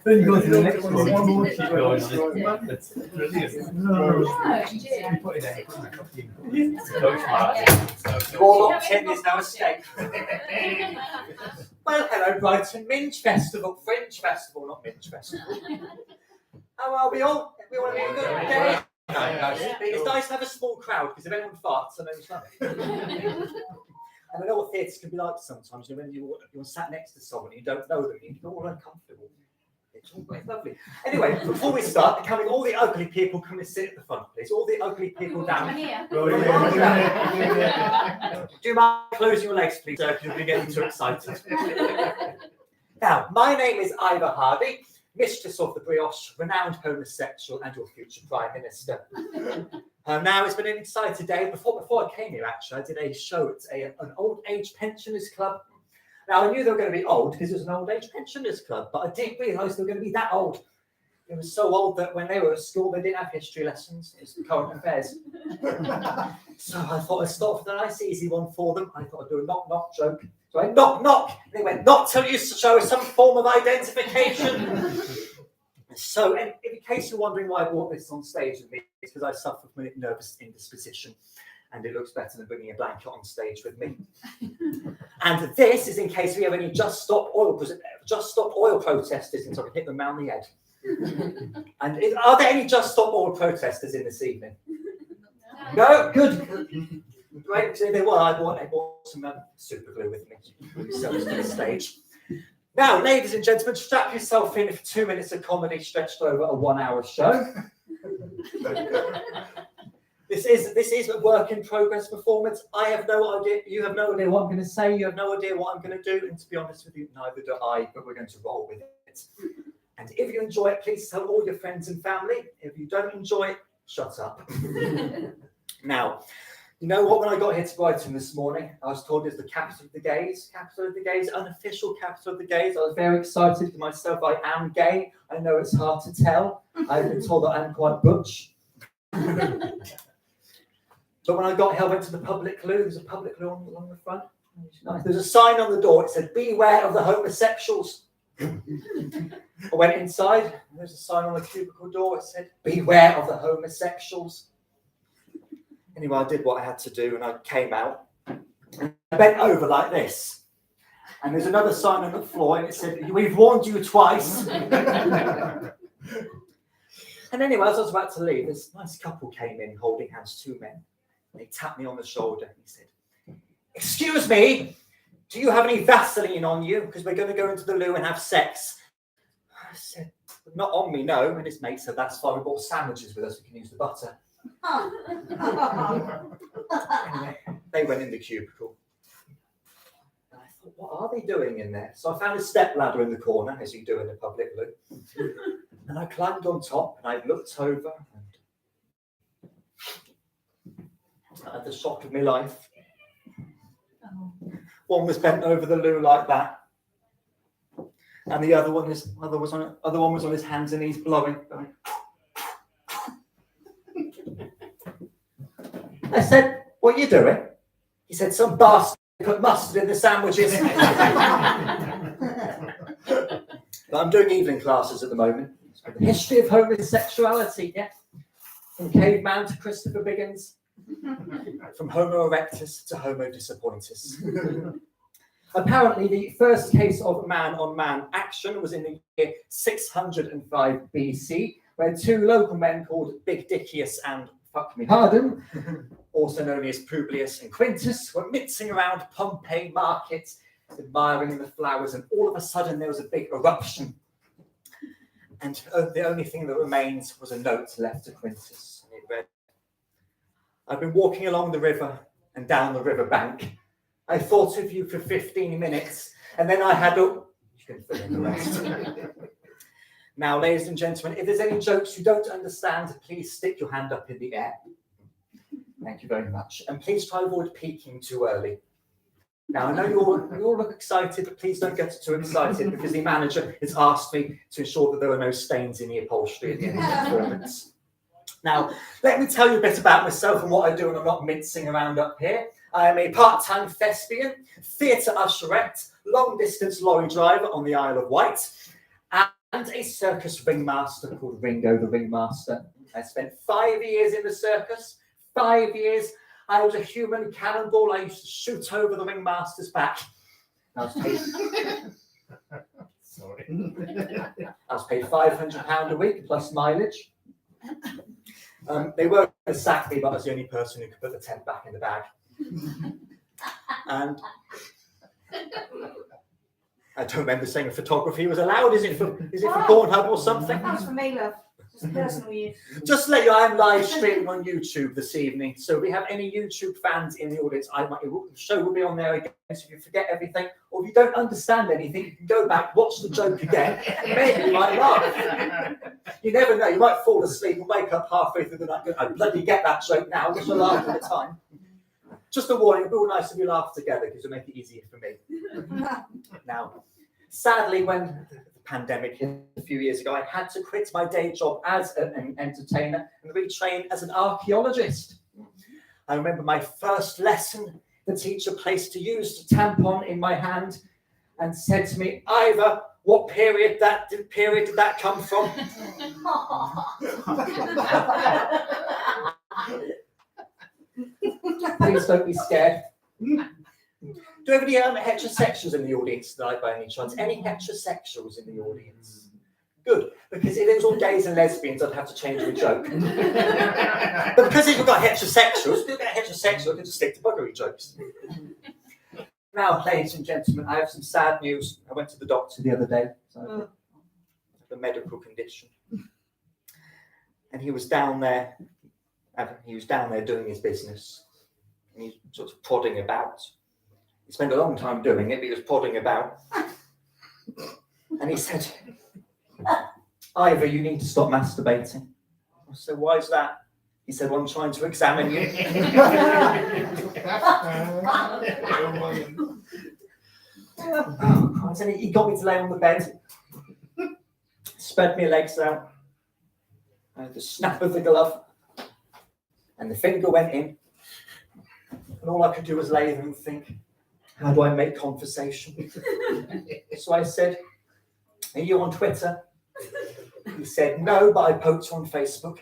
Then you go to the next one more. Keep going. That's brilliant. You put it there. Warlock 10 is no escape. Well, hello, Brighton. Fringe Festival, not Minge Festival. How are we all? We all having a good day? No. It's nice to have a small crowd because if anyone farts, I know it's funny. And I know what theatres can be like sometimes. You know, when you're sat next to someone and you don't know them, you feel all uncomfortable. It's all quite lovely. Anyway, before we start, can all the ugly people come and sit at the front, please? All the ugly people down. Do you mind closing your legs, please, because you'll be getting too excited. Now, my name is Ivor Hardy, mistress of the brioche, renowned homosexual, and your future Prime Minister. Now, it's been an exciting day. Before I came here, actually, I did a show at an old age pensioners club. Now, I knew they were going to be old because it was an old age pensioners club, but I didn't realise they were going to be that old. It was so old that when they were at school, they didn't have history lessons. It was current affairs. So I thought I'd start with a nice, easy one for them. I thought I'd do a knock-knock joke. So I knock-knock. They went, not till you show us some form of identification. So, in case you're wondering why I brought this on stage with me, it's because I suffer from nervous indisposition, and it looks better than bringing a blanket on stage with me. And this is in case we have any Just Stop Oil protesters, and so I can hit them round the head. And are there any Just Stop Oil protesters in this evening? No? Good. Great. So they were. I bought some super glue with me. So to the stage. Now, ladies and gentlemen, strap yourself in for 2 minutes of comedy stretched over a 1 hour show. This is a work in progress performance. I have no idea. You have no idea what I'm going to say. You have no idea what I'm going to do. And to be honest with you, neither do I. But we're going to roll with it. And if you enjoy it, please tell all your friends and family. If you don't enjoy it, shut up. Now, you know what? When I got here to Brighton this morning, I was told it's the capital of the gays. Capital of the gays, unofficial capital of the gays. I was very excited for myself. I am gay. I know it's hard to tell. I've been told that I'm quite butch. But when I got here, I went to the public loo. There's a public loo along the front. Nice. There's a sign on the door. It said, beware of the homosexuals. I went inside. There's a sign on the cubicle door. It said, beware of the homosexuals. Anyway, I did what I had to do and I came out. And I bent over like this. And there's another sign on the floor and it said, we've warned you twice. And anyway, as I was about to leave, this nice couple came in holding hands, 2 men. They tapped me on the shoulder and he said, excuse me, do you have any Vaseline on you? Because we're going to go into the loo and have sex. I said, not on me, no. And his mate said, that's fine. We bought sandwiches with us. We can use the butter. Anyway, they went in the cubicle. And I thought, what are they doing in there? So I found a step ladder in the corner, as you do in a public loo. And I climbed on top and I looked over and I had the shock of my life. One was bent over the loo like that. And the other one was on his hands and knees blowing. I said, what are you doing? He said, some bastard put mustard in the sandwiches. But I'm doing evening classes at the moment. The history of homosexuality, yeah. From caveman to Christopher Biggins. From Homo erectus to Homo disappointus. Apparently, the first case of man-on-man action was in the year 605 BC, where 2 local men called Big Dickius and Fuck Me Pardon, also known as Publius and Quintus, were mincing around Pompeii markets, admiring the flowers, and all of a sudden there was a big eruption. And the only thing that remains was a note left to Quintus, and it read, I've been walking along the river and down the river bank. I thought of you for 15 minutes, and then I had a... You can fill in the rest. Now, ladies and gentlemen, if there's any jokes you don't understand, please stick your hand up in the air. Thank you very much. And please try to avoid peaking too early. Now, I know you all look excited, but please don't get too excited because the manager has asked me to ensure that there are no stains in the upholstery at the end of the performance. Now, let me tell you a bit about myself and what I do when I'm not mincing around up here. I am a part-time thespian, theatre usherette, long-distance lorry driver on the Isle of Wight, and a circus ringmaster called Ringo the Ringmaster. I spent 5 years in the circus. 5 years. I was a human cannonball. I used to shoot over the ringmaster's back. I was paid, Sorry. I was paid £500 a week plus mileage. They were going to sack me, but I was the only person who could put the tent back in the bag. And I don't remember saying photography was allowed. Is it for Pornhub or something? That's for me, love. Just personal use. Just to let you know, I'm live streaming on YouTube this evening. So if we have any YouTube fans in the audience, the show will be on there again. So if you forget everything, or if you don't understand anything, you can go back, watch the joke again, and maybe you might laugh. You never know, you might fall asleep and wake up halfway through the night going, I bloody get that joke now, just a laugh at a time. Just a warning, it'll be all nice if we laugh together because it'll make it easier for me. Now, sadly, when the pandemic hit a few years ago, I had to quit my day job as an entertainer and retrain as an archaeologist. I remember my first lesson, the teacher placed a used tampon in my hand and said to me, Ivor, what period did that come from? Please don't be scared. Do you have any heterosexuals in the audience tonight by any chance? Any heterosexuals in the audience? Good, because if it was all gays and lesbians, I'd have to change the joke. But because if we've got heterosexuals, if we've got heterosexuals, I can just stick to buggery jokes. Now, ladies and gentlemen, I have some sad news. I went to the doctor the other day. So I have a medical condition. And he was down there. He was down there doing his business. And he was sort of prodding about. He spent a long time doing it, but he was prodding about. And he said, Ivor, you need to stop masturbating. I said, why is that? He said, well, I'm trying to examine you. Oh, and he got me to lay on the bed, spread my legs out, and the snap of the glove, and the finger went in. And all I could do was lay there and think, how do I make conversation? So I said, are you on Twitter? He said, no, but I poked you on Facebook.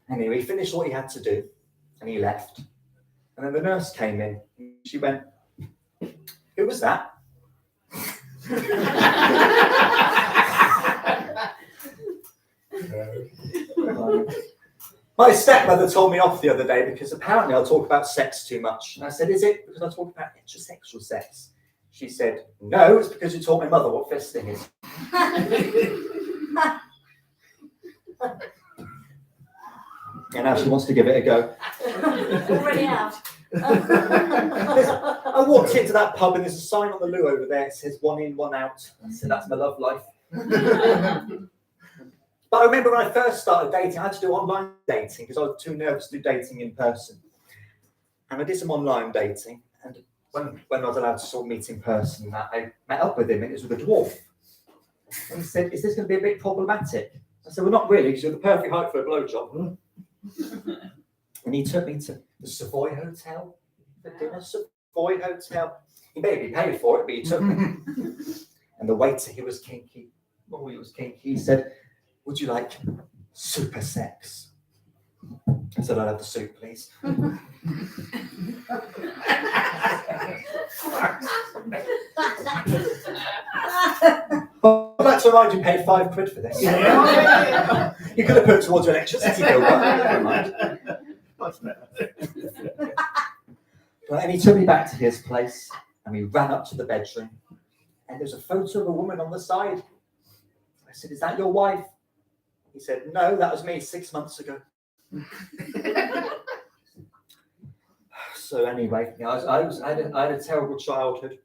Anyway, he finished what he had to do, and he left. And then the nurse came in. She went, who was that? My stepmother told me off the other day because apparently I talk about sex too much. And I said, is it because I talk about heterosexual sex? She said, no, it's because you taught my mother what fisting is. And now she wants to give it a go. Already have. I walked into that pub and there's a sign on the loo over there. It says 1 in, 1 out. I said, that's my love life. But I remember when I first started dating, I had to do online dating because I was too nervous to do dating in person. And I did some online dating. And when I was allowed to sort of meet in person, I met up with him and it was with a dwarf. And he said, is this going to be a bit problematic? I said, well, not really, because you're the perfect height for a blowjob. And he took me to the Savoy Hotel for dinner. Savoy Hotel. He maybe paid for it, but he took me. And the waiter, he was kinky. Oh, he was kinky. He said, would you like super sex? I said, I'll have the soup, please. I'd like to remind you, paid £5 for this. You could have put it towards your electricity bill, but never mind. And he took me back to his place, and we ran up to the bedroom, and there's a photo of a woman on the side. I said, is that your wife? He said, no, that was me 6 months ago. So anyway, I had a terrible childhood.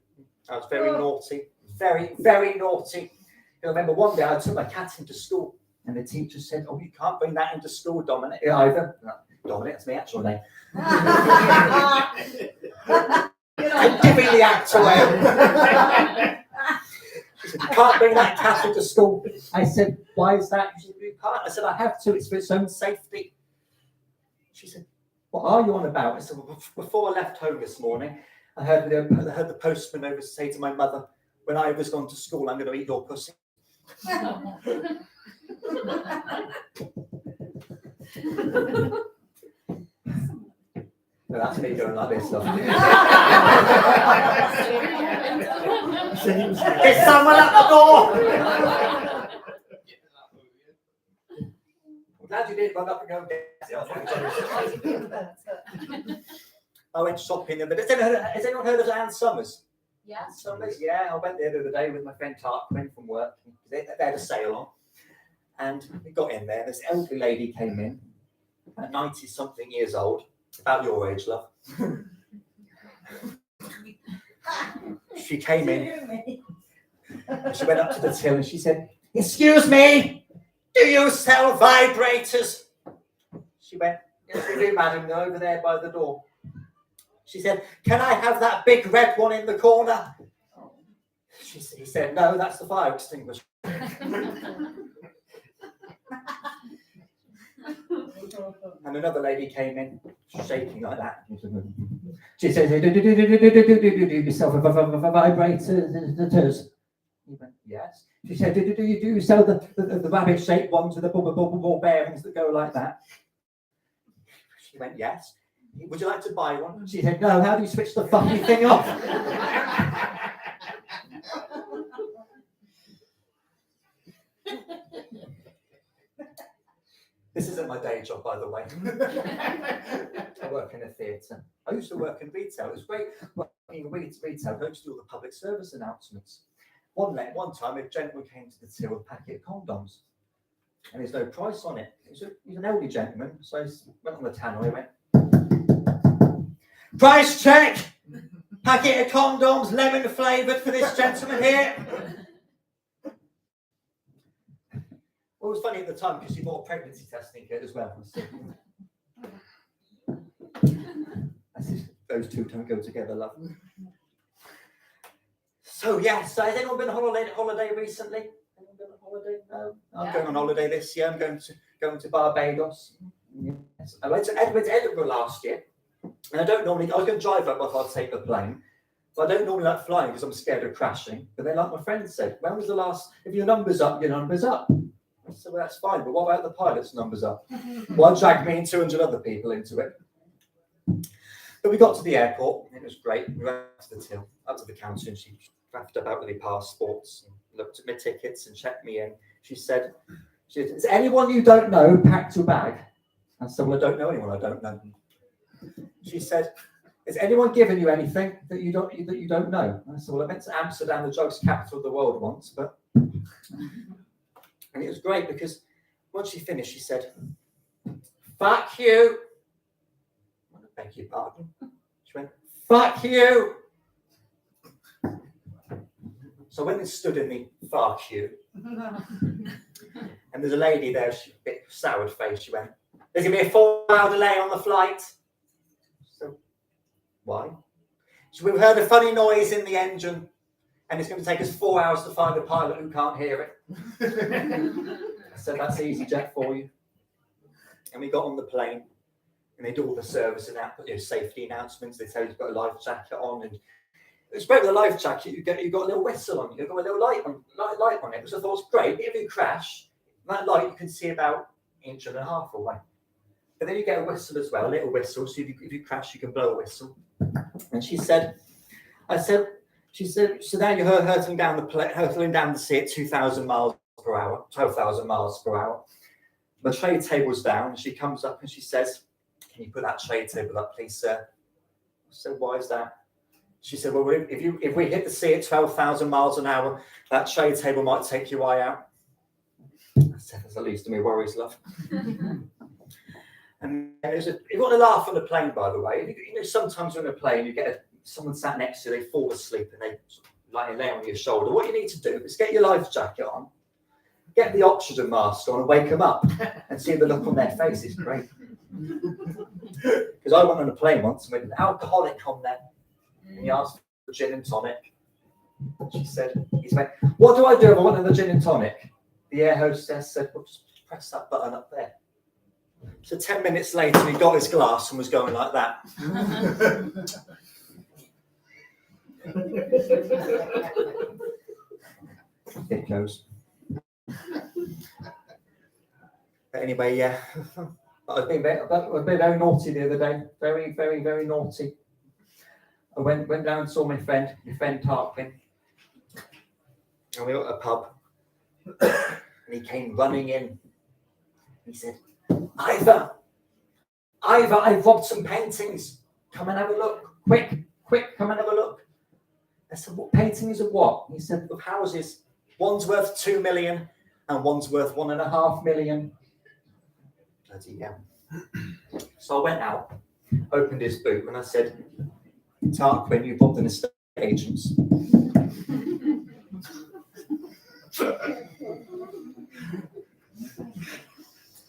I was very naughty, very, very naughty. I remember one day I took my cat into school and the teacher said, oh, you can't bring that into school, Dominic. Either. No, Dominic, that's my actual name. I'm giving the act away. She said, you can't bring that cat into school. I said, why is that? She said, you can't. I said, I have to. It's for its own safety. She said, what are you on about? I said, well, before I left home this morning, I heard the postman over say to my mother, when Ivor's gone to school, I'm going to eat your pussy. No, that's me going like this. Is someone at the door? I'm glad you did run up and go and get it. I went shopping the other day. Has anyone heard of Anne Summers? Yeah. Summers? Yeah, I went there the other day with my friend Tarquin from work. They had a sale on. And we got in there. This elderly lady came in, at 90-something years old, about your age, love. She came in. She went up to the till and she said, "Excuse me, do you sell vibrators?" She went, "Yes, we do, madam. They're over there by the door." She said, "Can I have that big red one in the corner?" He said, "No, that's the fire extinguisher." And another lady came in, shaking like that. She said, "Do you sell vibrators?" He went, "Yes." She said, "Do you sell the rabbit-shaped ones with the ball bearings that go like that?" She went, "Yes." "Would you like to buy one?" She said, "No, how do you switch the fucking thing off?" This isn't my day job, by the way. I work in a theatre. I used to work in retail. It was great working in retail. I used to do all the public service announcements. One time, a gentleman came to the till with a packet of condoms, and there's no price on it. He's an elderly gentleman, so he went on the tannoy, went, "Price check! Packet of condoms, lemon flavoured for this gentleman here." Well, it was funny at the time because she bought a pregnancy testing kit as well. Those two don't go together, love. So yes, has anyone been on holiday recently? Anyone been on holiday? No. I'm going on holiday this year. I'm going to Barbados. Yes. I went to Edinburgh last year, and I was going to drive up if I'd take the plane. But I don't normally like flying because I'm scared of crashing. But then, like my friend said, when was the last? If your number's up, your number's up. So well, that's fine, but what about the pilot's numbers up? Well, dragged me and 200 other people into it. But we got to the airport, and it was great. We went to the till, up to the counter, and she drafted up with my passports, and looked at my tickets, and checked me in. She said, "Is anyone you don't know packed your bag?" I said, "Well, I don't know anyone I don't know." She said, "Has anyone given you anything that you don't know?" I said, "Well, I went to Amsterdam, the drugs capital of the world once, but..." And it was great because once she finished, she said, "Fuck you." I beg your pardon. She went, "Fuck you." So when they stood in me, "Fuck you." And there's a lady there, she a bit soured face. She went, "There's going to be a 4-hour delay on the flight." So, why? So we've heard a funny noise in the engine, and it's going to take us 4 hours to find a pilot who can't hear it. I said, "That's EasyJet for you." And we got on the plane, and they do all the service and safety announcements. They tell you to put a life jacket on, and it's great with a life jacket. You got a little whistle on. You've got a little light on it. So I thought it was great. If you crash, that light you can see about 1.5 inches away. But then you get a whistle as well, a little whistle. So if you crash, you can blow a whistle. And she said, "So now you're hurtling down the sea at 2,000 miles per hour, 12,000 miles per hour. The tray table's down, and she comes up and she says, 'Can you put that tray table up, please, sir?' I said, 'Why is that?' She said, 'Well, if we hit the sea at 12,000 miles an hour, that tray table might take your eye out.' I said, 'That's the least of my worries, love.' And you got to laugh on the plane, by the way. Sometimes on a plane, you get someone sat next to you, they fall asleep, and they lay on your shoulder. What you need to do is get your life jacket on, get the oxygen mask on, and wake them up, and see the look on their face. It's great. Because I went on a plane once with an alcoholic on there, and he asked for gin and tonic. He said, "What do I do if I want another gin and tonic?" The air hostess said, "Well, just press that button up there." So 10 minutes later, he got his glass and was going like that. It goes. But anyway, yeah. I've been very naughty the other day. Very, very, very naughty. I went down and saw my friend Tarquin. And we were at a pub. And he came running in. He said, Ivor, I've robbed some paintings. Come and have a look. Quick, come and have a look. I said, what paintings of what? He said, of houses. One's worth 2 million and one's worth 1.5 million. Bloody hell. So I went out, opened his boot, and I said, Tarquin, you robbed an estate agents.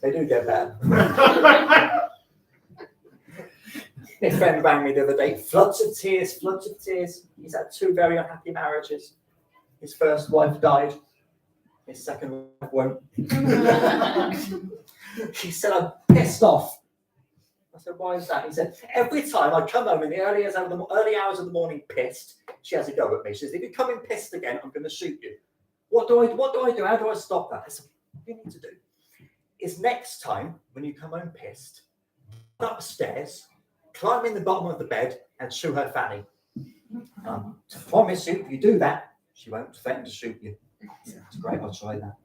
They do get bad. My friend rang me the other day, floods of tears. He's had 2 very unhappy marriages. His first wife died. His second wife won't. He said, I'm pissed off. I said, why is that? He said, every time I come home in the early hours of the morning pissed, she has a go at me. She says, if you come in pissed again, I'm going to shoot you. What do I do? How do I stop that? I said, what you need to do is next time when you come home pissed, run upstairs, climb in the bottom of the bed and shoot her fanny. To promise you, if you do that, she won't threaten to shoot you. I said, that's great, I'll try that.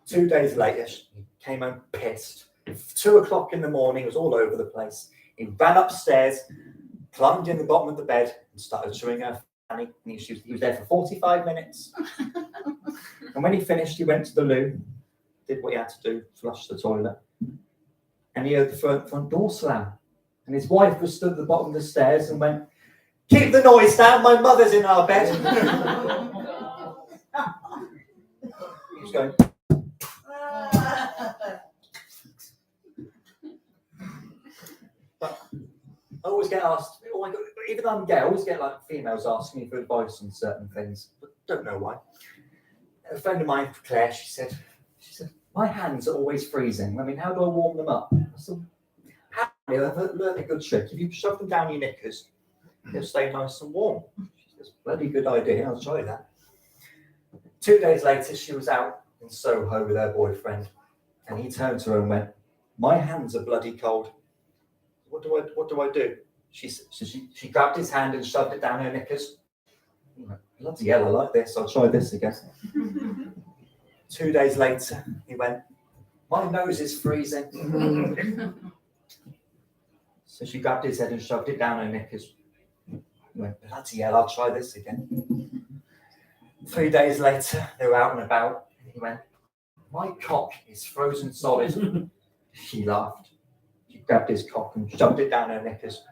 2 days later, she came home pissed. 2 o'clock in the morning, it was all over the place. He ran upstairs, climbed in the bottom of the bed and started chewing her fanny. And he was there for 45 minutes. And when he finished, he went to the loo, did what he had to do, flushed the toilet. And he heard the front door slam. And his wife was stood at the bottom of the stairs and went, keep the noise down, my mother's in our bed. He was going, but I always get asked, even though I'm gay, I always get like females asking me for advice on certain things, but don't know why. A friend of mine, Claire, she said, my hands are always freezing. I mean, how do I warm them up? I said, I've learned a good trick. If you shove them down your knickers, they'll stay nice and warm. She says, bloody good idea, I'll try that. 2 days later, she was out in Soho with her boyfriend, and he turned to her and went, my hands are bloody cold. What do I do? She grabbed his hand and shoved it down her knickers. He went, bloody hell, I like this, I'll try this again. 2 days later, he went, my nose is freezing. So she grabbed his head and shoved it down her knickers. He went, bloody hell, I'll try this again. 3 days later, they were out and about. And he went, my cock is frozen solid. She laughed. She grabbed his cock and shoved it down her knickers.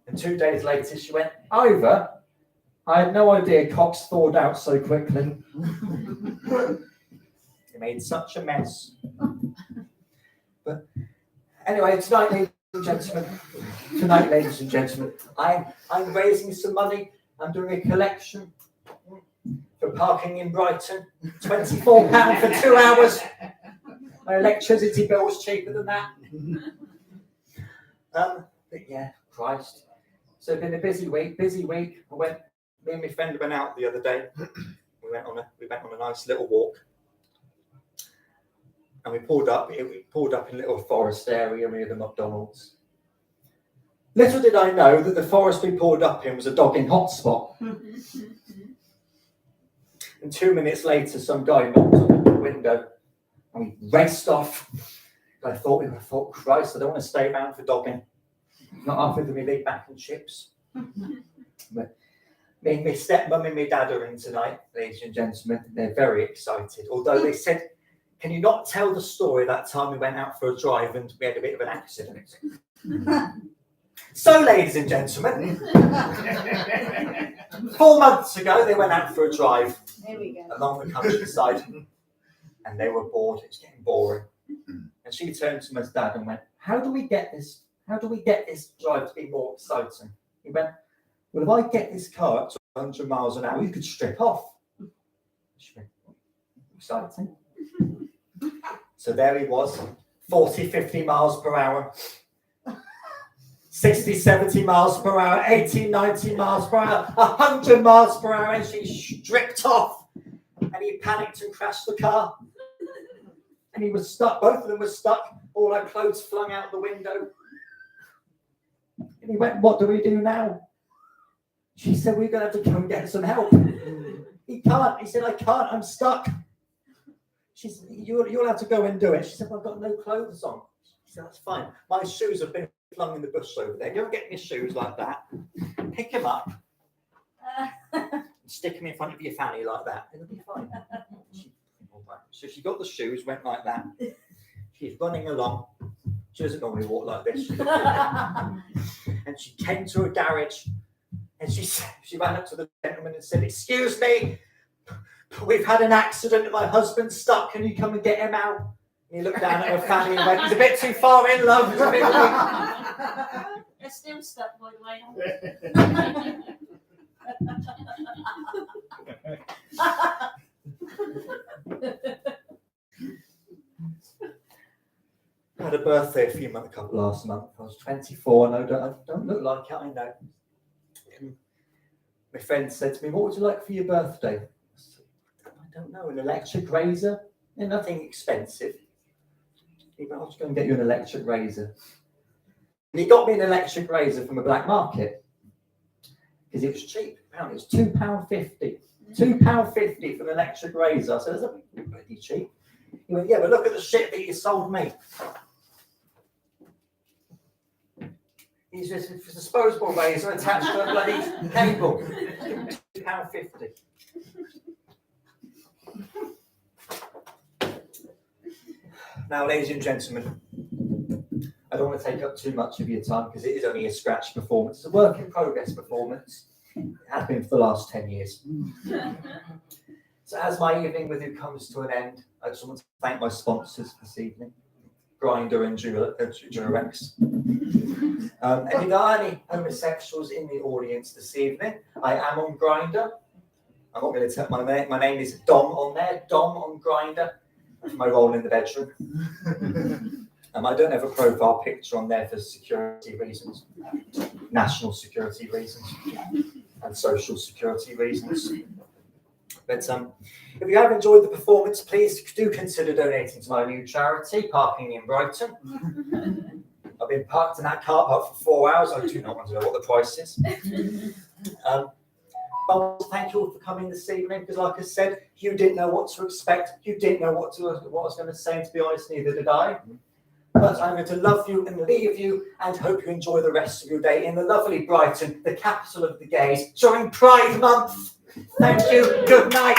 And 2 days later, she went, Ivor, I had no idea cocks thawed out so quickly. They made such a mess. But anyway, tonight, ladies and gentlemen, I'm raising some money. I'm doing a collection for parking in Brighton. £24 for 2 hours. My electricity bill was cheaper than that. But yeah, Christ. So it's been a busy week. Me and my friend went out the other day. We went on a nice little walk. And we pulled up in a little forest area near the McDonald's. Little did I know that the forest we pulled up in was a dogging hotspot. And 2 minutes later, some guy knocked on the window and we raced off. I thought, Christ, I don't want to stay around for dogging. Not after the big mac and chips. But me, my stepmum and my dad are in tonight, ladies and gentlemen. They're very excited. Although they said, can you not tell the story that time we went out for a drive and we had a bit of an accident? So, ladies and gentlemen, 4 months ago they went out for a drive along the countryside and they were bored. It was getting boring. And she turned to my dad and went, how do we get this drive to be more exciting? He went, well, if I get this car up to 100 miles an hour, you could strip off. She went, exciting. So there he was, 40, 50 miles per hour, 60, 70 miles per hour, 80, 90 miles per hour, 100 miles per hour, and she stripped off. And he panicked and crashed the car. And he was stuck, both of them were stuck, all our clothes flung out the window. And he went, what do we do now? She said, we're going to have to go and get some help. He can't. He said, I can't, I'm stuck. She said, you'll have to go and do it. She said, well, I've got no clothes on. She said, that's fine. My shoes have been flung in the bush over there. You ever get your shoes like that? Pick them up, stick them in front of your fanny like that. It'll be fine. So she got the shoes, went like that. She's running along. She doesn't normally walk like this. And she came to a garage, and she ran up to the gentleman and said, excuse me, we've had an accident and my husband's stuck. Can you come and get him out? And he looked down at her fanny and went, he's a bit too far in, love. He's a bit weak. They're still stuck, by the way. I had a birthday a couple last month. I was 24. No, I don't look like it, I know. And my friend said to me, what would you like for your birthday? I said, I don't know, an electric razor? Nothing expensive. He went, I'll just go and get you an electric razor. And he got me an electric razor from a black market because it was cheap. Apparently it was £2.50. £2.50 for an electric razor. I said, that's pretty cheap. He went, yeah, but look at the shit that you sold me. He's just a disposable razor attached to a bloody cable. £2.50. Now, ladies and gentlemen, I don't want to take up too much of your time because it is only a scratch performance. It's a work in progress performance. It has been for the last 10 years. So as my evening with you comes to an end, I just want to thank my sponsors this evening, Grindr and Durex. And if there are any homosexuals in the audience this evening, I am on Grindr. I'm not going to tell my name. My name is Dom on there. Dom on Grindr. That's my role in the bedroom. I don't have a profile picture on there for security reasons, national security reasons, and social security reasons. But if you have enjoyed the performance, please do consider donating to my new charity, Parking in Brighton. I've been parked in that car park for 4 hours. I do not want to know what the price is. But thank you all for coming this evening, because like I said, you didn't know what to expect. You didn't know what I was going to say, and to be honest, neither did I. But I'm going to love you and leave you and hope you enjoy the rest of your day in the lovely Brighton, the capital of the gays, during Pride Month. Thank you. Good night.